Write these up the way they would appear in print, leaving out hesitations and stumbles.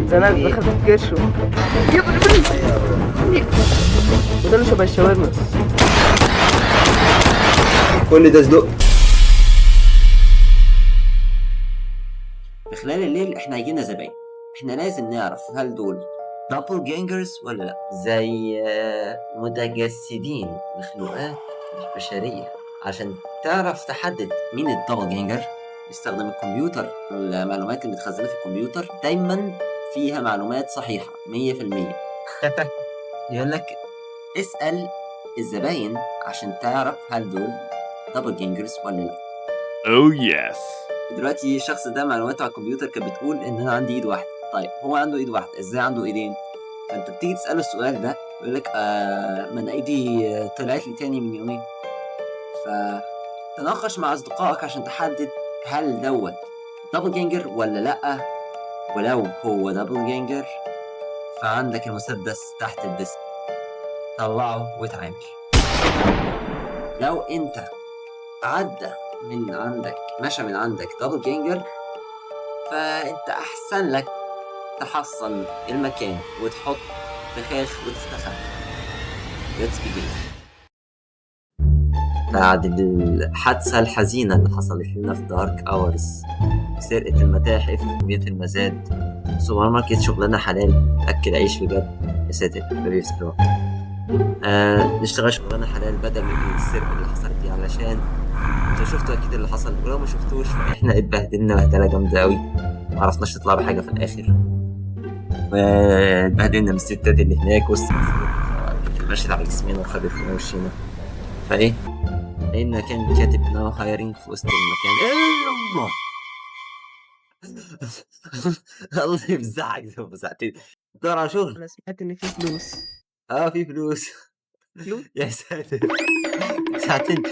اتزنقت دخلت في كرشه. يا ابني وده اللي شبه الشاورما. كل ده صدق. في خلال الليل احنا هيجينا زباين، احنا لازم نعرف هل دول دابل جانجرز ولا لا، زي متجسدين مخلوقات مش بشرية. عشان تعرف تحدد مين الدبل جانجر استخدم الكمبيوتر. المعلومات اللي متخزنة في الكمبيوتر دايما فيها معلومات صحيحة 100%. يقول لك اسأل الزباين عشان تعرف هل دول دبل جانجرز ولا لا. Oh yes. دلوقتي الشخص ده معلوماته على الكمبيوتر كانت بتقول ان انا عندي ايد واحده. طيب هو عنده ايد واحده، ازاي عنده ايدين؟ فانت بتيجي تساله السؤال ده يقول لك ما انا ايدي طلعت لي تاني من يومين. فتناقش مع اصدقائك عشان تحدد هل دوت دبل جانجر ولا لا. ولو هو دبل جانجر فعندك المسدس تحت الديسك، طلعه واتعامل. لو انت عدى من عندك مشى من عندك دبل جانجر فانت احسن لك تحصن المكان وتحط فخاخ وتستخبى. Let's begin. بعد الحادثة الحزينة اللي حصلت لنا في دارك اورز، سرقة المتاحف، بيت المزاد، سوبر ماركت، شغلانة حلال، أكل عيش بجد، يا ساتر ده بيفتكروا نشتغل شغلانة حلال بدل من السرقة اللي حصلت دي. علشان انتوا شفتوا اكيد اللي حصل، ولو ما شفتوش فاحنا اتبهدلنا بهدله جامده قوي، معرفناش نطلع بحاجه في الاخر، واتبهدلنا من الستات اللي هناك وسط مشيت على جسمنا وخدت لنا وشينا. فايه لان كان كاتب نو هايرنج في وسط المكان. الله الله يفزعك زي ما فزعتني. دور على شغل. انا سمعت ان في فلوس. في فلوس. فلوس يا ساتر ساعتين.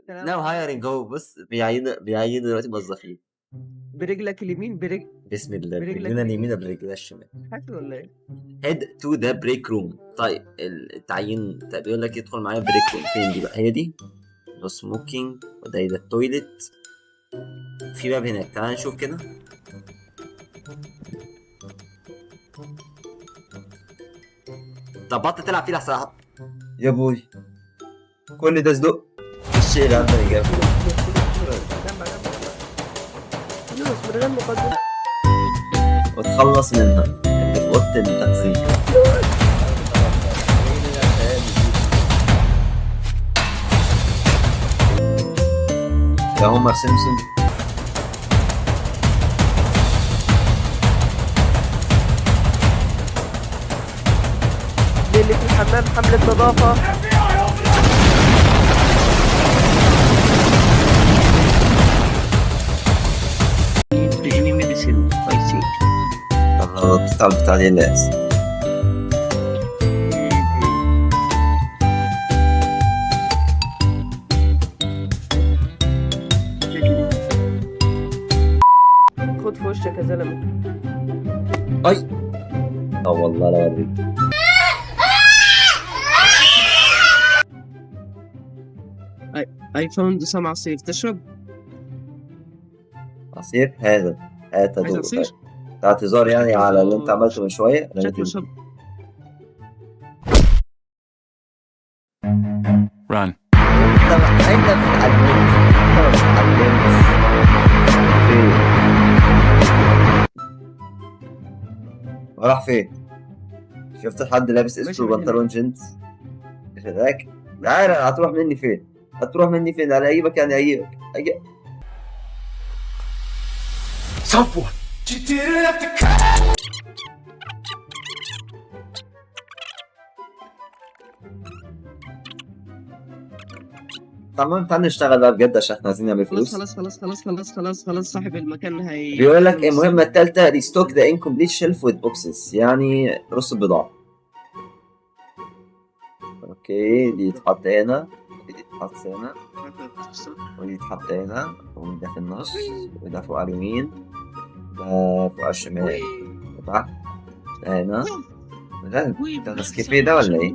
ناو هايرنج هو بص بيعينوا دلوقتي موظفين برجلك اليمين بسم الله، برجلك برجلنا اليمين برجلنا الشمال. حلو ولا ايه؟ هيد تو ذا بريك روم. طيب التعيين بيقول لك يدخل معايا بريك روم. فين دي بقى؟ هي دي نو سموكينج، وده ده التويلت. في باب هناك، تعال نشوف كده. طب بطل تلعب فيه لحسن يا بوي كل ده صدق. الشيء اللي عندنا إجابة. فلوس من غير مقدمة. وتخلص منها اللي في أوضة التخزين. يا هومر سيمسون. اللي في الحمام حملة نظافة. طب بتاع دي الناس. خد في وشك يا زلمة. أي والله لا أوريك. I found some عصير تشرب؟ عصير هذا هات عايز عصير؟ اعتذار يعني على اللي انت عملته من شوية. شكله شرب. Run. أين بتتعلمت؟ فين؟ راح فين؟ شفت حد لابس اسود وبنطلون جينز؟ ايش هذاك؟ تعال هتروح مني فين؟ هتروح مني فين؟ على اجيبك يعني اجيبك. Someone. تمام تعال نشتغل بقى بجد عشان احنا عايزين نعمل فلوس. خلاص صاحب المكان هي. بيقول لك المهمة الثالثة ريستوك ذا انكمبليت شيلف وذ بوكسز، يعني رص البضاعة. اوكي دي تتحط هنا، ودي تتحط هنا، ودي تتحط هنا، وده في النص، وده فوق على اليمين، ده فوق على الشمال، وتحت هنا. ده نسكافيه ده ولا ايه؟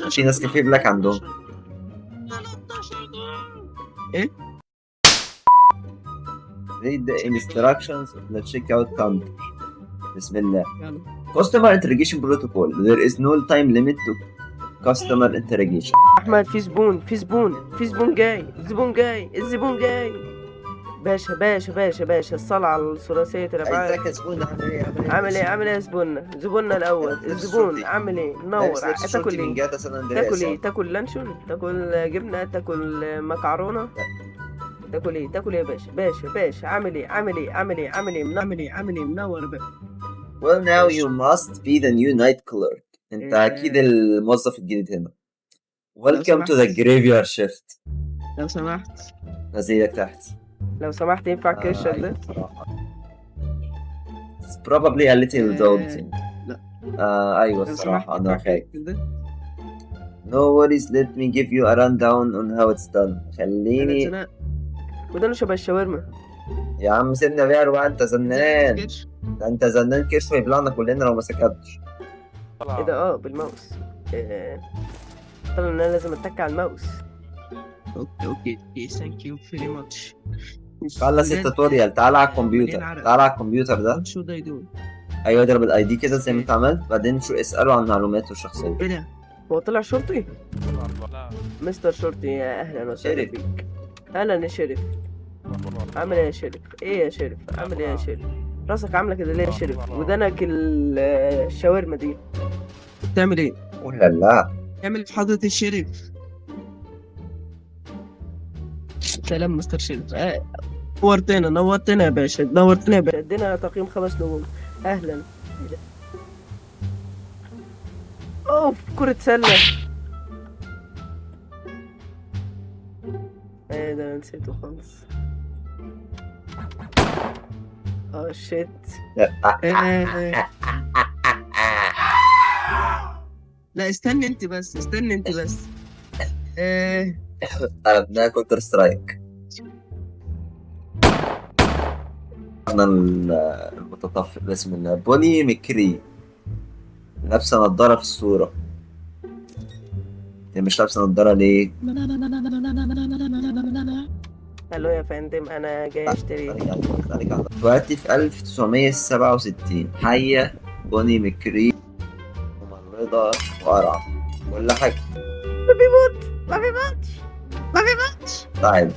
في نسكافيه بلاك عندهم. ايه؟ read the instructions of the checkout counter. بسم الله. يلا. Customer interrogation protocol. There is no time limit to customer interrogation. احمد في زبون جاي، الزبون جاي. باشا الصلاة على الثلاثية الأبعاد. عامل ايه يا زبوننا الأول. الزبون عامل ايه؟ منور. تاكل ايه؟ تاكل لانشون؟ تاكل جبنة؟ تاكل مكعرونة؟ تاكل ايه يا باشا؟ عامل ايه؟ منور بقى. Well now you must be the new night clerk. انت اكيد الموظف الجديد هنا. Welcome to the graveyard shift. لو سمحت نزيلك تحت. ينفع الكرشة ده؟ It's probably a little daunting. لا. ايوه الصراحة انا خايف. No worries, let me give you a rundown on how it's done. خليني. وده شبه الشاورما. يا عم سيبنا بيها بقى، انت زنان. ده انت زنان كرش ويبلعنا كلنا لو ما سكتش. ايه ده؟ بالماوس. طبعا انا لازم اتك على الماوس. اوكي ثانك يو فيري ماتش. خلص التوتوريال، تعال على الكمبيوتر ده. شو ده يدور؟ ايوه اضرب الاي دي كده زي ما انت عملت، بعدين شو اساله عن معلوماته الشخصيه. ايه ده؟ هو طلع شرطي؟ مستر شرطي، يا اهلا وسهلا بيك. اهلا يا شريف. عامل ايه يا شريف؟ عامل ايه يا شريف؟ راسك عامله كده ليه يا شريف؟ ودانك الشاورما دي بتعمل ايه؟ ولا لا اعمل في حضرة الشريف. سلام مستر شريف. نورتنا يا باشا. ادينا تقييم 5 نجوم. اهلا. اوف كرة سلة. ايه ده؟ انا نسيته خالص. شيت. لا استني انت بس. قلبناها كونتر سترايك. انا المتطفل بسم الله. بوني مكري لابسه نضاره في الصوره. هي مش لابسه نضاره ليه؟ الو يا فندم، انا جاي اشتري. دلوقتي في 1967 حية بوني مكري ممرضة وقرعة ولا حاجة. ما بيموتش. طيب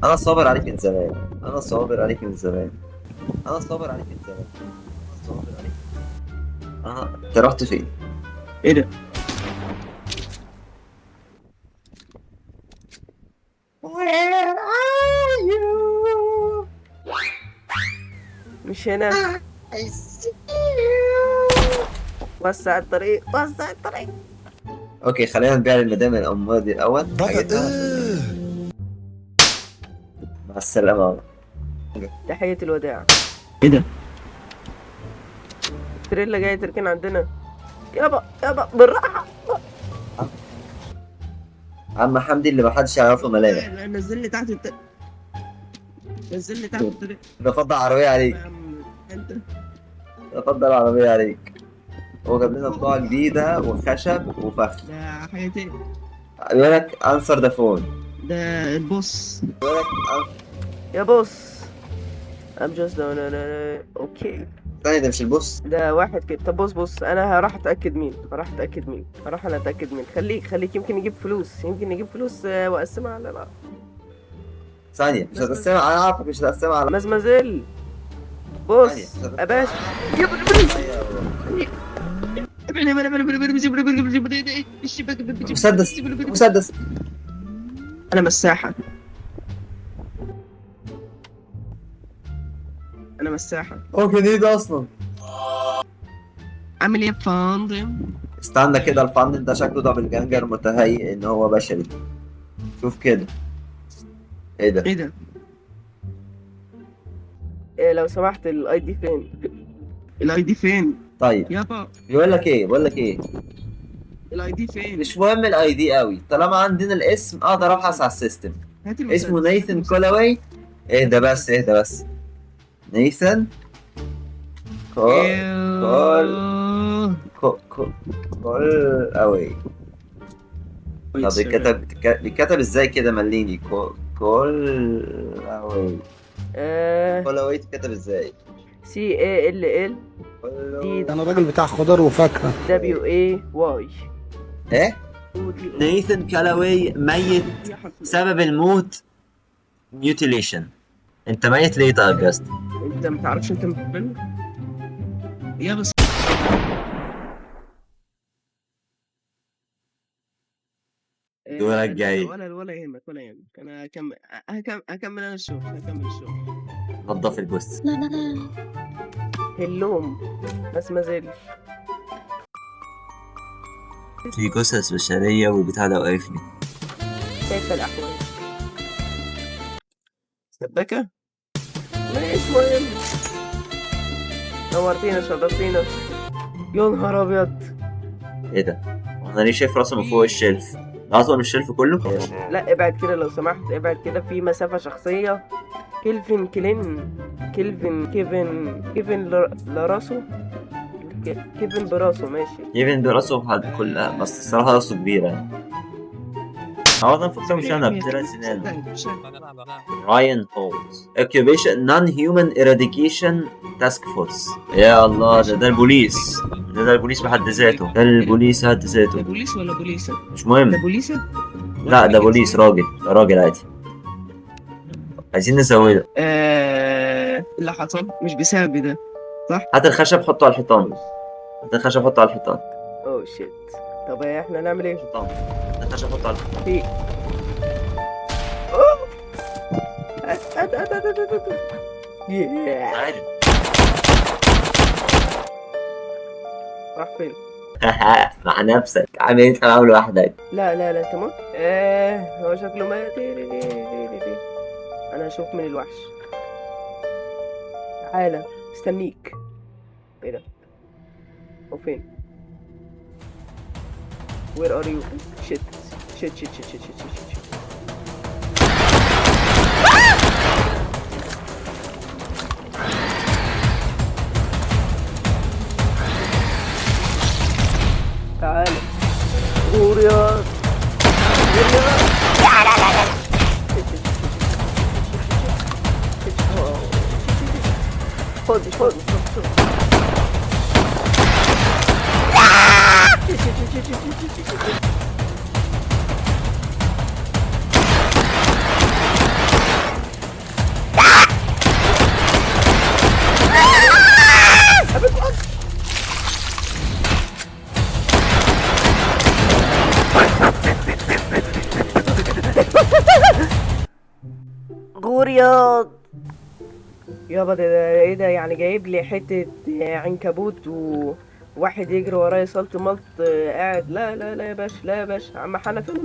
أنا صابر عليك من زمان. أنت رحت فين؟ ايه ده؟ مش هنا. وسع الطريق. أوكي خلينا نبيع المدام الأمور دي الأول. مع السلامة. تحية الوداع. ايه ده؟ تريلا جاي تركن عندنا. يابا بالراحة. عم حمدي اللي محدش يعرفه ملامح. نزلني تحت الطريق. بفضل عربية عليك. انت بفضل عربية عليك. هو جاب لنا بضاعة جديدة وخشب وفخ. ده حاجتين. بيقول لك انسر ذا فون. ده البوس. بيقول لك يا بوس I'm just اوكي. ثاني ده مش البوس. ده واحد كده. طب بص انا هروح اتاكد مين. خليك يمكن يجيب فلوس واقسمها على بعض. ثانية مش هتقسمها. انا عارفك مش هتقسمها على مازمازيل. بص يا باشا. مسدس. انا مساحة. هو جديد اصلا. عامل ايه يا فندم؟ استنى كده، الفندم ده شكله دبل جانجر متهيئ ان هو بشري. شوف كده. ايه ده؟ لو سمحت الاي دي فين؟ طيب يابا بيقول لك ايه الاي دي فين؟ مش مهم الاي دي قوي، طالما عندنا الاسم اقدر ابحث على السيستم. اسمه نايثن كولاوي. ايه ده بس نايثن كولاوي. طب بيتكتب ازاي كده؟ مليني. كولاوي. كولاوي تتكتب ازاي؟ CALL دي انا راجل بتاع خضار وفاكهه. WAY. ايه؟ نيثن كالاوي ميت. سبب الموت ميوتيليشن. انت ميت ليه طيب يا اسطى؟ انت ما تعرفش انت مين؟ يا بس دورك جاي. ولا يهمك ولا يهمك. انا هكمل انا الشغل. نظف الجثة. اللوم بس ما زال في جثث بشرية وبتاع ده واقفني. كيف الأحوال؟ سبكة؟ مش مهم. نورتينا شرفتينا. يا نهار أبيض. ايه ده؟ انا ليه شايف راسه من فوق الشلف؟ اطول من الشلف كله؟ لا ابعد كده لو سمحت، ابعد كده في مسافة شخصية. كيفن لراسه. كيفن براسه ماشي. كيفن براسه كلها بس الصراحة راسه كبيرة يعني. هذا فكرة مش أنا بثلاث سنين. راين هولز Occupation Non-Human Eradication Task Force. يا الله ده البوليس. ده البوليس بحد ذاته. ده البوليس بحد ذاته. ده بوليس ولا بوليسة؟ مش مهم. ده بوليسة؟ لا ده بوليس راجل. ده راجل عادي. عايزين نزوده. اللي حصل مش بسبب ده صح؟ هات الخشب حطه على الحيطان. هات الخشب حطه على الحيطان. اوه شيت. طب احنا نعمل ايه؟ حطه. هات الخشب حطه على الحيطان. في عادي. راح فين؟ مع نفسك عامل ايه تلعب لوحدك؟ لا انت مت؟ هو شكله مات. انا هشوف من الوحش. تعالى استنيك. ايه ده؟ هو فين؟ Where are you? Shit. تعالى غوريات. لا خد غوريات. يابا ده ايه ده؟ يعني جايب لي حتة عنكبوت وواحد يجري ورايا صلت ملط قاعد. لا يا باشا، لا يا باشا. عم حنفي انا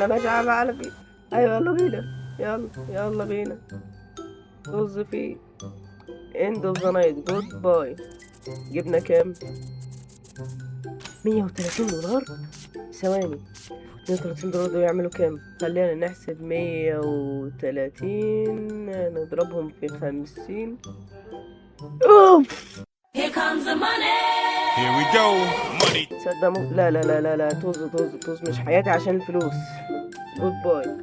ماشي يا عم حنفي. ايوه يلا بينا. يلا بينا. طز فيه. end of the night goodbye. جبنا كام؟ 130 دولار. ثواني. 130 دولار دول يعملوا كام؟ خلينا نحسب 130 نضربهم في 50. اوف. Here comes the money. Here we go. Money. تصدقوا؟ لا طز مش حياتي عشان الفلوس. جود باي.